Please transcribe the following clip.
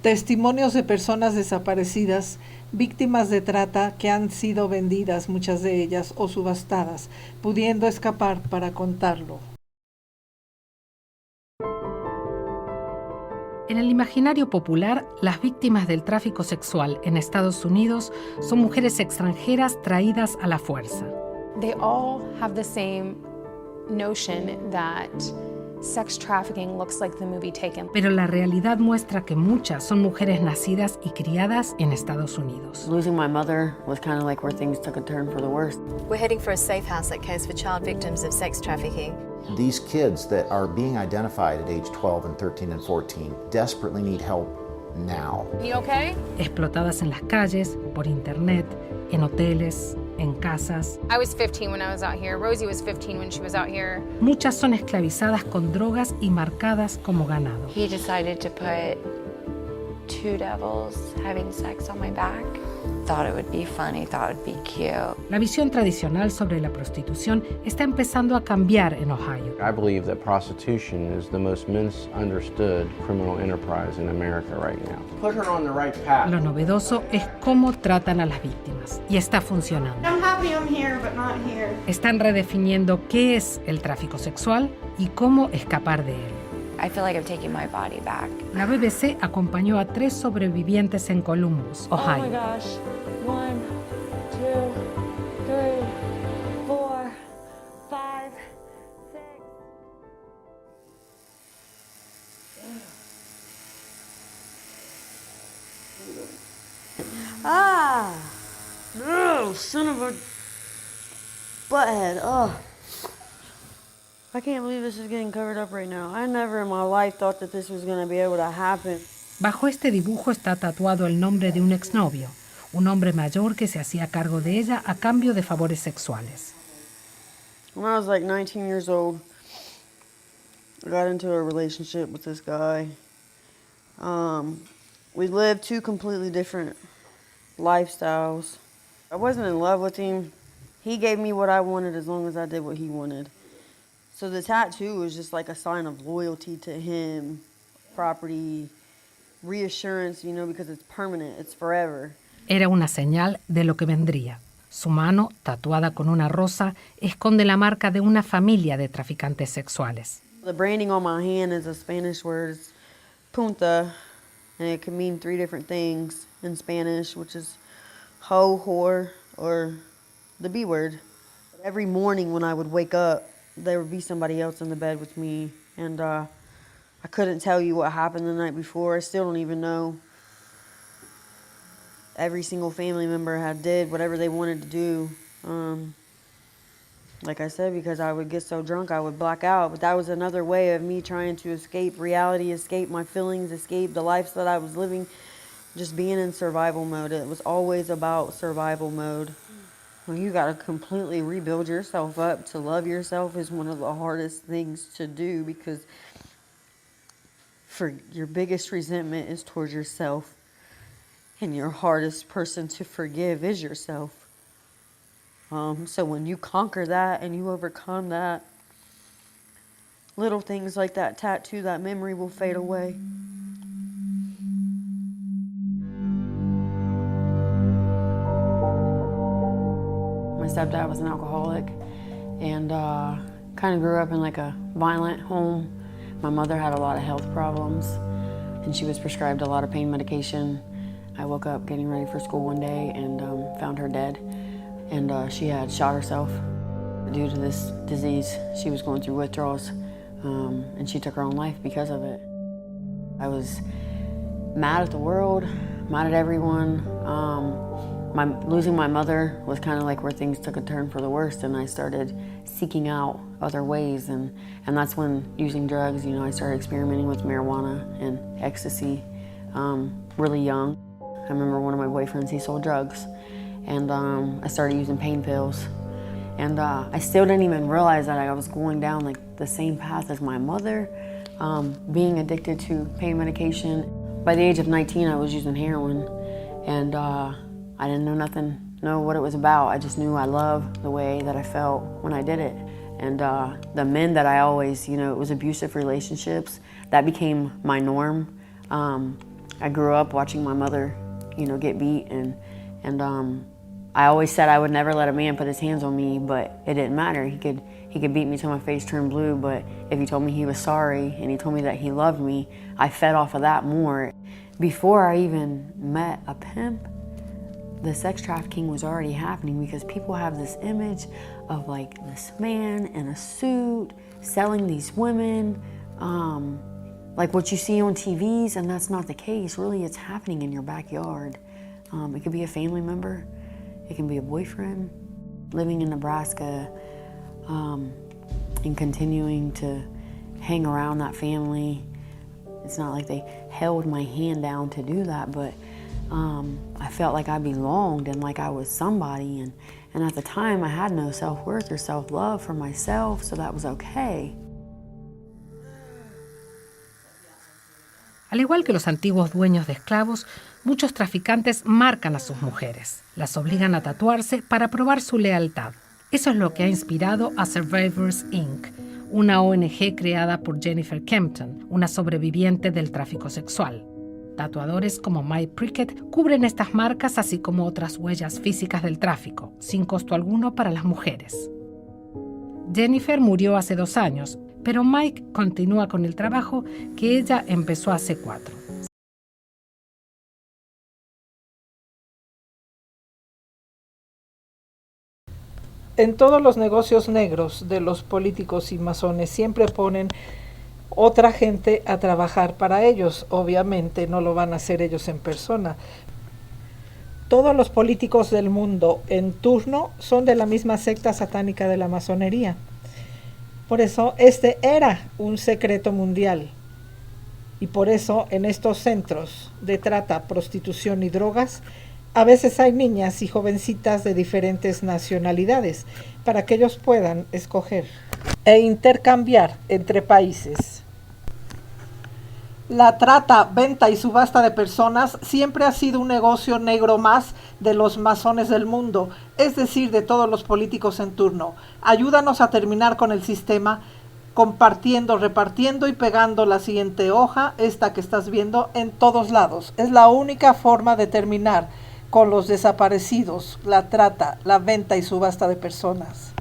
Testimonios de personas desaparecidas, víctimas de trata que han sido vendidas, muchas de ellas, o subastadas, pudiendo escapar para contarlo. En el imaginario popular, las víctimas del tráfico sexual en Estados Unidos son mujeres extranjeras traídas a la fuerza. They all have the same notion that sex trafficking looks like the movie Taken. Pero la realidad muestra que muchas son mujeres nacidas y criadas en Estados Unidos. Losing my mother was kind of like where things took a turn for the worst. We're heading for a safe house that cares for child victims of sex trafficking. These kids that are being identified at age 12 and 13 and 14 desperately need help now. You okay? Explotadas en las calles, por internet, en hoteles, en casas. I was 15 when I was out here. Rosie was 15 when she was out here. Muchas son esclavizadas con drogas y marcadas como ganado. He decided to put two devils having sex on my back. Thought it would be funny, thought it would be cute. La visión tradicional sobre la prostitución está empezando a cambiar en Ohio. I believe that prostitution is the most misunderstood criminal enterprise in America right now. Put her on the right path. Lo novedoso es cómo tratan a las víctimas y está funcionando. I'm happy I'm here, but not here. Están redefiniendo qué es el tráfico sexual y cómo escapar de él. I feel like I'm taking my body back. La BBC acompañó a 3 sobrevivientes en Columbus, Ohio. Oh my gosh. 1, 2, 3, 4, 5, 6. Ah! No, son of a butthead. Oh. I can't believe this is getting covered up right now. I never in my life thought that this was going to be able to happen. Bajo este dibujo está tatuado el nombre de un exnovio, un hombre mayor que se hacía cargo de ella a cambio de favores sexuales. When I was like 19 years old, I got into a relationship with this guy. We lived 2 completely different lifestyles. I wasn't in love with him. He gave me what I wanted as long as I did what he wanted. So the tattoo was just like a sign of loyalty to him, property, reassurance, you know, because it's permanent, it's forever. Era una señal de lo que vendría. Su mano, tatuada con una rosa, esconde la marca de una familia de traficantes sexuales. The branding on my hand is a Spanish word, it's punta, and it can mean 3 different things in Spanish, which is hoe, whore, or the B word. Every morning when I would wake up, there would be somebody else in the bed with me, and I couldn't tell you what happened the night before. I still don't even know. Every single family member did whatever they wanted to do. Like I said, because I would get so drunk, I would black out. But that was another way of me trying to escape reality, escape my feelings, escape the lives that I was living, just being in survival mode. It was always about survival mode. Well, you got to completely rebuild yourself up. To love yourself is one of the hardest things to do because for your biggest resentment is towards yourself, and your hardest person to forgive is yourself. So when you conquer that and you overcome that, little things like that tattoo, that memory will fade away. My stepdad was an alcoholic and kind of grew up in like a violent home. My mother had a lot of health problems and she was prescribed a lot of pain medication. I woke up getting ready for school one day and found her dead, and she had shot herself due to this disease. She was going through withdrawals and she took her own life because of it. I was mad at the world, mad at everyone. Losing my mother was kind of like where things took a turn for the worst, and I started seeking out other ways, and that's when using drugs, you know, I started experimenting with marijuana and ecstasy really young. I remember one of my boyfriends, he sold drugs, and I started using pain pills, and I still didn't even realize that I was going down like the same path as my mother, being addicted to pain medication. By the age of 19, I was using heroin, and I didn't know what it was about. I just knew I loved the way that I felt when I did it. And the men that I always, you know, it was abusive relationships. That became my norm. I I grew up watching my mother, you know, get beat, and I always said I would never let a man put his hands on me, but it didn't matter. He could beat me till my face turned blue, but if he told me he was sorry and he told me that he loved me, I fed off of that more. Before I even met a pimp, the sex trafficking was already happening because people have this image of like this man in a suit selling these women, like what you see on TVs, and that's not the case. Really, it's happening in your backyard. It could be a family member, it can be a boyfriend. Living in Nebraska and continuing to hang around that family, it's not like they held my hand down to do that, but I felt like I belonged and like I was somebody, and at the time I had no self-worth or self-love for myself, so that was okay. Al igual que los antiguos dueños de esclavos, muchos traficantes marcan a sus mujeres, las obligan a tatuarse para probar su lealtad. Eso es lo que ha inspirado a Survivors Inc., una ONG creada por Jennifer Kempton, una sobreviviente del tráfico sexual. Tatuadores como Mike Prickett cubren estas marcas, así como otras huellas físicas del tráfico, sin costo alguno para las mujeres. Jennifer murió hace 2 años, pero Mike continúa con el trabajo que ella empezó hace 4. En todos los negocios negros de los políticos y masones siempre ponen otra gente a trabajar para ellos. Obviamente no lo van a hacer ellos en persona. Todos los políticos del mundo en turno son de la misma secta satánica de la masonería. Por eso este era un secreto mundial. Y por eso en estos centros de trata, prostitución y drogas, a veces hay niñas y jovencitas de diferentes nacionalidades para que ellos puedan escoger e intercambiar entre países. La trata, venta y subasta de personas siempre ha sido un negocio negro más de los masones del mundo, es decir, de todos los políticos en turno. Ayúdanos a terminar con el sistema compartiendo, repartiendo y pegando la siguiente hoja, esta que estás viendo, en todos lados. Es la única forma de terminar con los desaparecidos, la trata, la venta y subasta de personas.